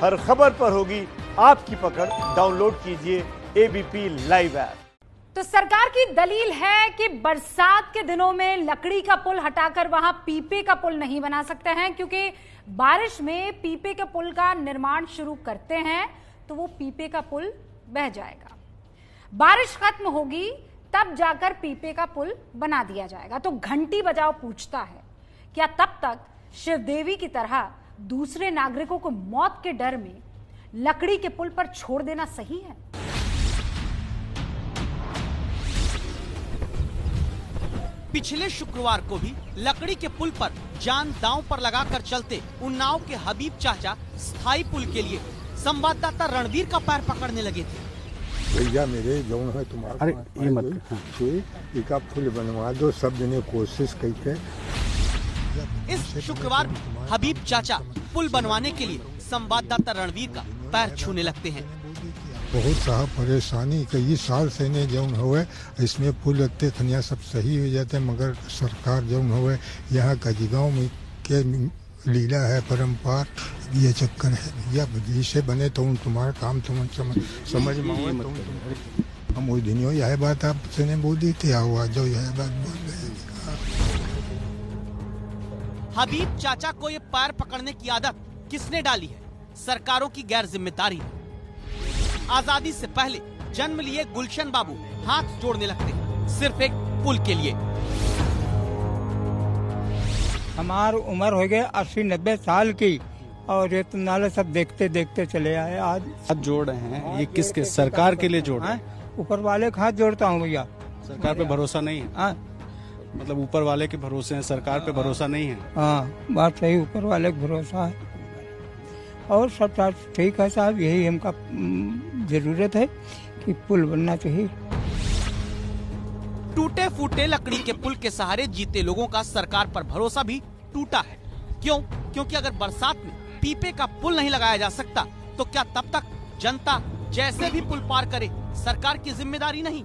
हर खबर पर होगी आपकी पकड़। डाउनलोड कीजिए एबीपी लाइव ऐप। तो सरकार की दलील है कि बरसात के दिनों में लकड़ी का पुल हटाकर वहां पीपे का पुल नहीं बना सकते हैं, क्योंकि बारिश में पीपे के पुल का निर्माण शुरू करते हैं तो वो पीपे का पुल बह जाएगा। बारिश खत्म होगी तब जाकर पीपे का पुल बना दिया जाएगा। तो घंटी बजाओ पूछता है, क्या तब तक शिवदेवी की तरह दूसरे नागरिकों को मौत के डर में लकड़ी के पुल पर छोड़ देना सही है? पिछले शुक्रवार को भी लकड़ी के पुल पर जान दांव पर लगाकर चलते उन्नाव के हबीब चाचा स्थायी पुल के लिए संवाददाता रणवीर का पैर पकड़ने लगे थे। भैया मेरे जौन है तुम्हारा, अरे ये मत एक पुल बनवा दो, सब जने कोशिश करते। इस शुक्रवार हबीब चाचा पुल बनवाने के लिए संवाददाता रणवीर का पैर छूने लगते हैं। बहुत सारा परेशानी कई साल से ने जौन हुए, इसमें पुल लगते खनिया सब सही हो जाते, मगर सरकार जौन हुए यहाँ कजीगांव में के लीला है परम्पार, ये चक्कर है भैया। जिसे बने तो तुम्हारा काम तुम समझ में हम वही दिन यह बात आपसे ने बोल दी थी, हुआ जो यह बात बोल रहे। हबीब चाचा को ये पैर पकड़ने की आदत किसने डाली है? सरकारों की गैर जिम्मेदारी है। आजादी से पहले जन्म लिए गुलशन बाबू हाथ जोड़ने लगते हैं सिर्फ एक पुल के लिए। हमारी उम्र हो गई 80-90 साल की और ये तुम नाले सब देखते देखते चले आए। आज हाथ जोड़ रहे हैं, ये किसके? सरकार के लिए जोड़ रहे हैं? ऊपर वाले का हाथ जोड़ता हूँ भैया। सरकार पे भरोसा नहीं है? मतलब ऊपर वाले के भरोसे है, सरकार पे भरोसा नहीं है? हाँ बात सही, ऊपर वाले का भरोसा है और सब ठीक है साहब। यही हमका जरूरत है कि पुल बनना चाहिए। टूटे फूटे लकड़ी के पुल के सहारे जीते लोगों का सरकार पर भरोसा भी टूटा है। क्यों? क्योंकि अगर बरसात में पीपे का पुल नहीं लगाया जा सकता तो क्या तब तक जनता जैसे भी पुल पार करे सरकार की जिम्मेदारी नहीं?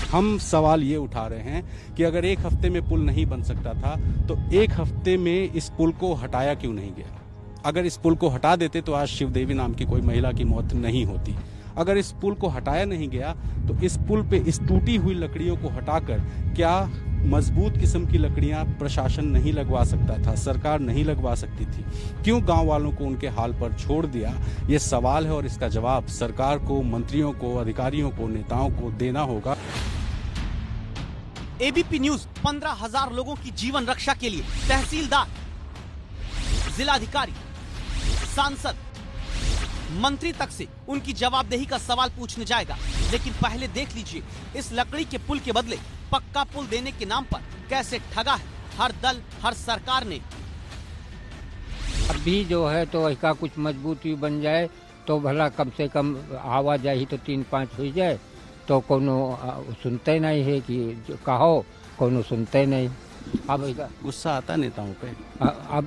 हम सवाल ये उठा रहे हैं कि अगर एक हफ्ते में पुल नहीं बन सकता था तो एक हफ्ते में इस पुल को हटाया क्यों नहीं गया? अगर इस पुल को हटा देते तो आज शिवदेवी नाम की कोई महिला की मौत नहीं होती। अगर इस पुल को हटाया नहीं गया तो इस पुल पे इस टूटी हुई लकड़ियों को हटाकर क्या मजबूत किस्म की लकड़ियां प्रशासन नहीं लगवा सकता था, सरकार नहीं लगवा सकती थी? क्यों गांव वालों को उनके हाल पर छोड़ दिया? ये सवाल है और इसका जवाब सरकार को, मंत्रियों को, अधिकारियों को, नेताओं को देना होगा। एबीपी न्यूज 15,000 लोगों की जीवन रक्षा के लिए तहसीलदार, जिलाधिकारी, सांसद, मंत्री तक से उनकी जवाबदेही का सवाल पूछने जाएगा। लेकिन पहले देख लीजिए इस लकड़ी के पुल के बदले पक्का पुल देने के नाम पर कैसे ठगा है हर दल, हर सरकार ने। अभी जो है तो इसका कुछ मजबूती बन जाए तो भला कम से कम आवाजाही तो 3-5 हो जाए तो कोनो सुनते नहीं है कि कहो, कोनो सुनते नहीं। अब गुस्सा आता नेताओं पे।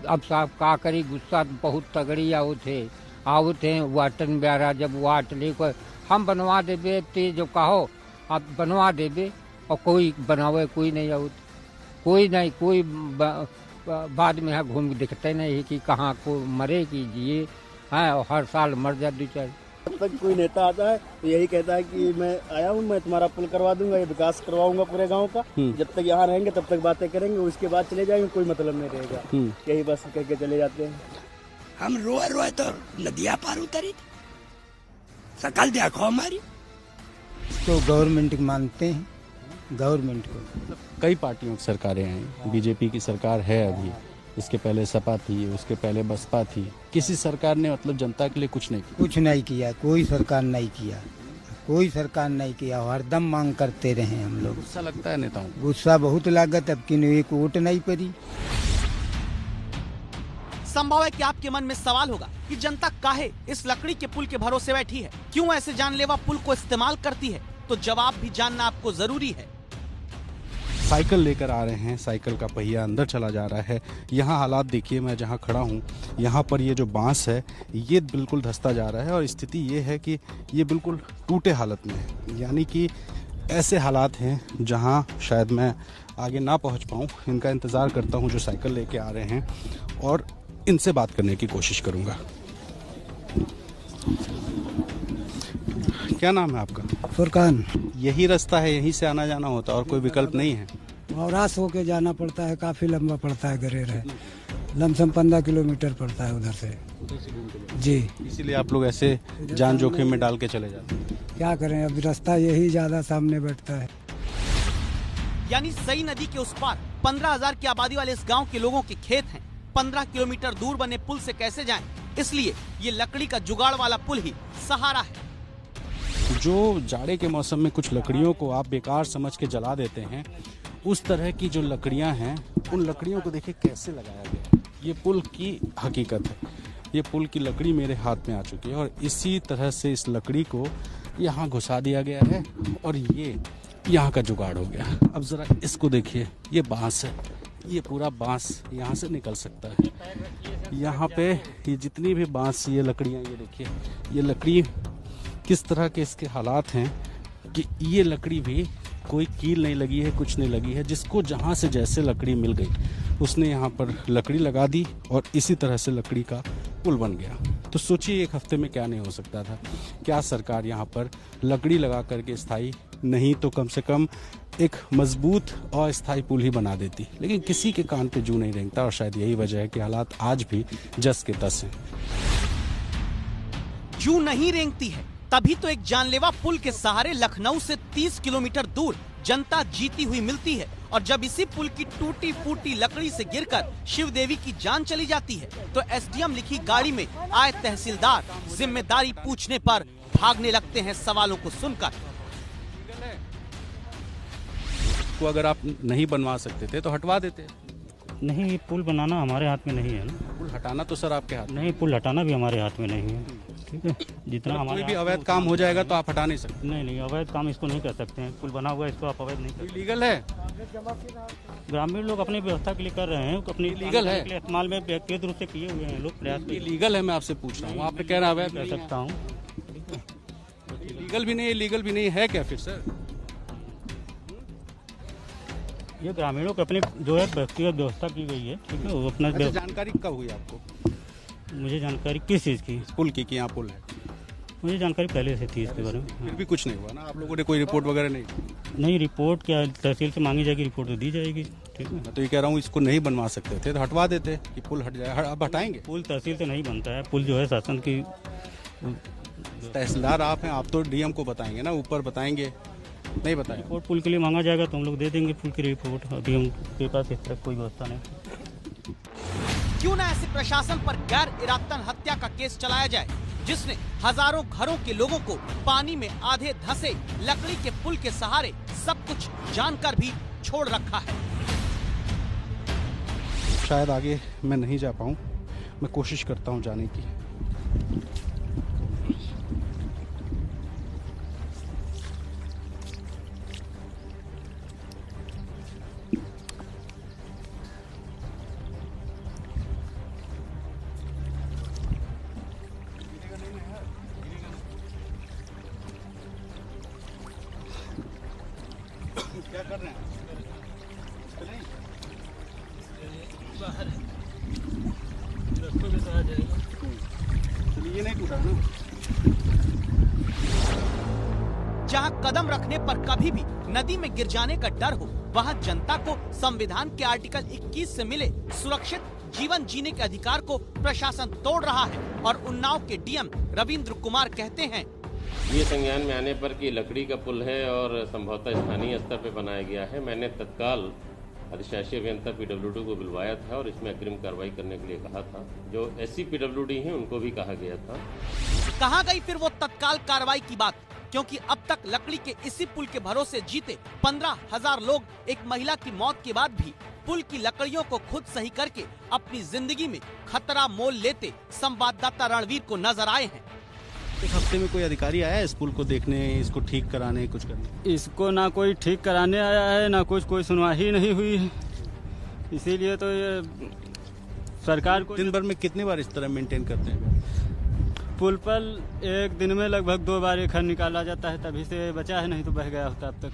अब साहब का करी, गुस्सा बहुत तगड़ी आउत है वाटन ब्यारा जब वाट ले को हम बनवा देबे ते जो कहो आप बनवा देबे और कोई बनावे कोई नहीं आउत, कोई नहीं, कोई बाद में यहाँ घूम दिखते नहीं है कि कहाँ को मरे की जिए है, और हर साल मर जा बेचारे। जब तक कोई नेता आता है तो यही कहता है कि मैं आया हूँ, मैं तुम्हारा पुल करवा दूंगा, ये विकास करवाऊंगा पूरे गांव का। जब तक यहाँ रहेंगे तब तक बातें करेंगे, उसके बाद चले जाएंगे, कोई मतलब नहीं रहेगा। यही बस कह के चले जाते हैं। हम रोए तो नदियाँ पार उतरी सकल देखो हमारी। तो गवर्नमेंट मानते हैं, गवर्नमेंट को। कई पार्टियों की सरकारें हैं, बीजेपी की सरकार है अभी, इसके पहले सपा थी, उसके पहले बसपा थी। किसी सरकार ने मतलब जनता के लिए कुछ नहीं किया? कुछ नहीं किया, कोई सरकार नहीं किया, कोई सरकार नहीं किया। हरदम मांग करते रहे हम लोग। गुस्सा लगता है नेताओं को? गुस्सा बहुत लागत, अब कि एक वोट नहीं पड़ी। संभव है कि आपके मन में सवाल होगा कि जनता काहे इस लकड़ी के पुल के भरोसे बैठी है, क्यों ऐसे जानलेवा पुल को इस्तेमाल करती है? तो जवाब भी जानना आपको जरूरी है। साइकिल लेकर आ रहे हैं, साइकिल का पहिया अंदर चला जा रहा है। यहाँ हालात देखिए, मैं जहाँ खड़ा हूँ यहाँ पर ये जो बांस है ये बिल्कुल धंसता जा रहा है और स्थिति ये है कि ये बिल्कुल टूटे हालत में है। यानी कि ऐसे हालात हैं जहाँ शायद मैं आगे ना पहुँच पाऊँ। इनका इंतज़ार करता हूँ जो साइकिल लेके आ रहे हैं और इनसे बात करने की कोशिश करूँगा। क्या नाम है आपका? फुरकान। यही रास्ता है, यहीं से आना जाना होता है और कोई विकल्प नहीं है? औरास होके जाना पड़ता है, काफी लंबा पड़ता है, गरेर है, लमसम 15 किलोमीटर पड़ता है उधर से जी। इसीलिए आप लोग ऐसे जान जोखिम में डाल के चले जाते हैं? क्या करें, अब रास्ता यही ज्यादा सामने बैठता है। यानी सई नदी के उस पार 15,000 की आबादी वाले इस गांव के लोगों के खेत हैं। 15 किलोमीटर दूर बने पुल से कैसे जाएं? इसलिए ये लकड़ी का जुगाड़ वाला पुल ही सहारा है। जो जाड़े के मौसम में कुछ लकड़ियों को आप बेकार समझ के जला देते हैं, उस तरह की जो लकड़ियां हैं, उन लकड़ियों को देखिए कैसे लगाया गया। ये पुल की हकीकत है। ये पुल की लकड़ी मेरे हाथ में आ चुकी है और इसी तरह से इस लकड़ी को यहाँ घुसा दिया गया है और ये यहाँ का जुगाड़ हो गया। अब जरा इसको देखिए, ये बांस है, ये पूरा बांस यहाँ से निकल सकता है। यहाँ पे ये जितनी भी बांस, ये लकड़ियाँ, ये देखिए, ये लकड़ी किस तरह के इसके हालात हैं कि ये लकड़ी भी कोई कील नहीं लगी है, कुछ नहीं लगी है। जिसको जहाँ से जैसे लकड़ी मिल गई उसने यहाँ पर लकड़ी लगा दी और इसी तरह से लकड़ी का पुल बन गया। तो सोचिए एक हफ्ते में क्या नहीं हो सकता था। क्या सरकार यहाँ पर लकड़ी लगा करके स्थायी नहीं तो कम से कम एक मजबूत और स्थायी पुल ही बना देती, लेकिन किसी के कान पे जू नहीं रेंगता और शायद यही वजह है कि हालात आज भी जस के तस हैं। जू नहीं रेंगती है तभी तो एक जानलेवा पुल के सहारे लखनऊ से 30 किलोमीटर दूर जनता जीती हुई मिलती है। और जब इसी पुल की टूटी फूटी लकड़ी से गिरकर शिवदेवी की जान चली जाती है तो एसडीएम लिखी गाड़ी में आए तहसीलदार जिम्मेदारी पूछने पर भागने लगते हैं सवालों को सुनकर। को अगर आप नहीं बनवा सकते थे तो हटवा देते। नहीं, पुल बनाना हमारे हाथ में नहीं है ना। पुल हटाना तो सर आपके हाथ नहीं, पुल हटाना भी हमारे हाथ में नहीं है। ठीक है, जितना हमारे कोई भी अवैध काम हो जाएगा तो आप हटा नहीं सकते। नहीं, अवैध काम इसको नहीं कर सकते हैं। पुल बना हुआ है, इसको आप अवैध नहीं कर सकते। लीगल है। ग्रामीण लोग अपनी व्यवस्था के लिए कर रहे हैं, अपनी लीगल है, इस्तेमाल में व्यक्तिगत रूप से किए हुए हैं लोग प्रयास। लीगल है, मैं आपसे पूछ रहा हूँ। आपने कह रहा अवैध कर सकता हूँ। लीगल भी नहीं, लीगल भी नहीं है क्या फिर सर? ये ग्रामीणों को अपनी जो है व्यक्तिगत व्यवस्था की गई है। ठीक है, वो अपना जानकारी कब हुई आपको? मुझे जानकारी किस चीज़ की? पुल की, कि यहाँ पुल है? मुझे जानकारी पहले से थी इसके बारे में। फिर भी कुछ नहीं हुआ ना? आप लोगों ने कोई रिपोर्ट वगैरह नहीं? नहीं, रिपोर्ट क्या तहसील से मांगी जाएगी, रिपोर्ट तो दी जाएगी। ठीक है, मैं तो ये कह रहा हूँ इसको नहीं बनवा सकते थे तो हटवा देते कि पुल हट जाए। अब हटाएंगे? पुल तहसील से नहीं बनता है, पुल जो है शासन की। तहसीलदार आप हैं, आप तो डीएम को बताएंगे ना, ऊपर बताएंगे? नहीं बताएं। रिपोर्ट पुल के लिए मांगा जाएगा तो हम लोग दे देंगे पुल की रिपोर्ट। अभी हम के पास इस तरह कोई व्यवस्था नहीं। क्यों ना ऐसे प्रशासन पर गैर इरादतन हत्या का केस चलाया जाए जिसने हजारों घरों के लोगों को पानी में आधे धंसे लकड़ी के पुल के सहारे सब कुछ जानकर भी छोड़ रखा है। शायद आगे मैं नहीं जा पाऊं, मैं कोशिश करता हूं जाने की। क्या कर रहे हैं? बाहर ये नहीं टूटा ना। जहां कदम रखने पर कभी भी नदी में गिर जाने का डर हो, वहां जनता को संविधान के आर्टिकल 21 से मिले सुरक्षित जीवन जीने के अधिकार को प्रशासन तोड़ रहा है। और उन्नाव के डीएम रविंद्र कुमार कहते हैं, ये संज्ञान में आने पर कि लकड़ी का पुल है और संभवतः स्थानीय स्तर पर बनाया गया है, मैंने तत्काल अधिशासी अभियंता पीडब्ल्यूडी को बुलवाया था और इसमें अग्रिम कार्रवाई करने के लिए कहा था। जो एससी पीडब्ल्यूडी हैं उनको भी कहा गया था। कहाँ गई फिर वो तत्काल कार्रवाई की बात? क्योंकि अब तक लकड़ी के इसी पुल के भरोसे जीते 15,000 लोग एक महिला की मौत के बाद भी पुल की लकड़ियों को खुद सही करके अपनी जिंदगी में खतरा मोल लेते संवाददाता रणवीर को नजर आए हैं। एक हफ्ते में कोई अधिकारी आया है इस पुल को देखने, इसको ठीक कराने, कुछ करने? इसको ना कोई ठीक कराने आया है, ना कुछ कोई सुनवाई नहीं हुई है। इसीलिए तो ये सरकार को। दिन भर में कितनी बार इस तरह मेंटेन करते हैं? पुल पर एक दिन में लगभग 2 बार एक खर निकाला जाता है, तभी से बचा है, नहीं तो बह गया होता अब तक।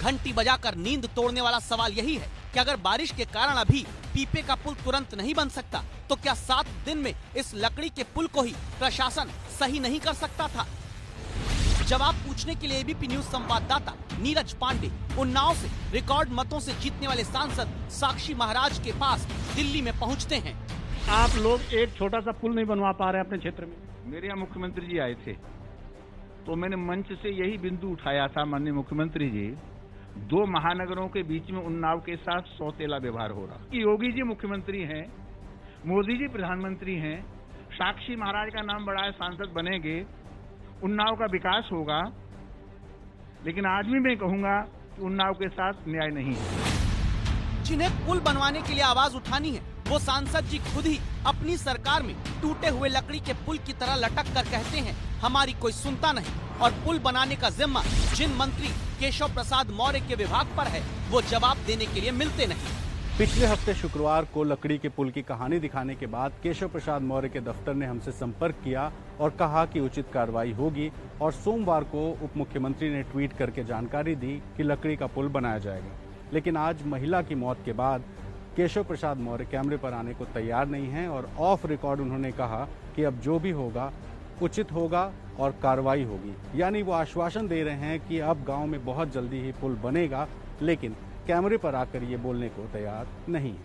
घंटी बजाकर नींद तोड़ने वाला सवाल यही है कि अगर बारिश के कारण अभी पीपे का पुल तुरंत नहीं बन सकता, तो क्या 7 दिन में इस लकड़ी के पुल को ही प्रशासन सही नहीं कर सकता था? जवाब पूछने के लिए एबीपी न्यूज संवाददाता नीरज पांडे उन्नाव से रिकॉर्ड मतों से जीतने वाले सांसद साक्षी महाराज के पास दिल्ली में पहुंचते हैं। आप लोग एक छोटा सा पुल नहीं बनवा पा रहे अपने क्षेत्र में। मेरे यहाँ मुख्यमंत्री जी आए थे, तो मैंने मंच से यही बिंदु उठाया था, माननीय मुख्यमंत्री जी, 2 महानगरों के बीच में उन्नाव के साथ सौतेला व्यवहार हो रहा। योगी जी मुख्यमंत्री हैं, मोदी जी प्रधानमंत्री हैं, साक्षी महाराज का नाम बढ़ाए सांसद बनेंगे, उन्नाव का विकास होगा, लेकिन आज भी मैं कहूंगा कि उन्नाव के साथ न्याय नहीं है। जिन्हें पुल बनवाने के लिए आवाज उठानी है, वो सांसद जी खुद ही अपनी सरकार में टूटे हुए लकड़ी के पुल की तरह लटक कर कहते हैं हमारी कोई सुनता नहीं, और पुल बनाने का जिम्मा जिन मंत्री केशव प्रसाद मौर्य के विभाग पर है, वो जवाब देने के लिए मिलते नहीं। पिछले हफ्ते शुक्रवार को लकड़ी के पुल की कहानी दिखाने के बाद केशव प्रसाद मौर्य के दफ्तर ने हमसे संपर्क किया और कहा कि उचित कार्रवाई होगी, और सोमवार को उप मुख्यमंत्री ने ट्वीट करके जानकारी दी कि लकड़ी का पुल बनाया जाएगा। लेकिन आज महिला की मौत के बाद केशव प्रसाद मौर्य कैमरे पर आने को तैयार नहीं हैं, और ऑफ रिकॉर्ड उन्होंने कहा कि अब जो भी होगा उचित होगा और कार्रवाई होगी। यानी वो आश्वासन दे रहे हैं कि अब गांव में बहुत जल्दी ही पुल बनेगा, लेकिन कैमरे पर आकर ये बोलने को तैयार नहीं है।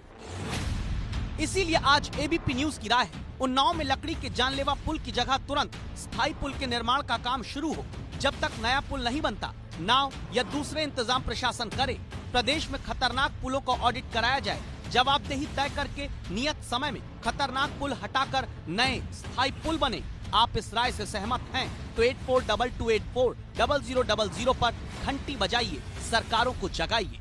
इसीलिए आज एबीपी न्यूज की राय है, उन्नाव में लकड़ी के जानलेवा पुल की जगह तुरंत स्थायी पुल के निर्माण का काम शुरू हो। जब तक नया पुल नहीं बनता, नाव या दूसरे इंतजाम प्रशासन करे। प्रदेश में खतरनाक पुलों को ऑडिट कराया जाए, जवाबदेही तय करके नियत समय में खतरनाक पुल हटाकर नए स्थायी पुल बने। आप इस राय से सहमत हैं तो 8422840000 पर घंटी बजाइए, सरकारों को जगाइए।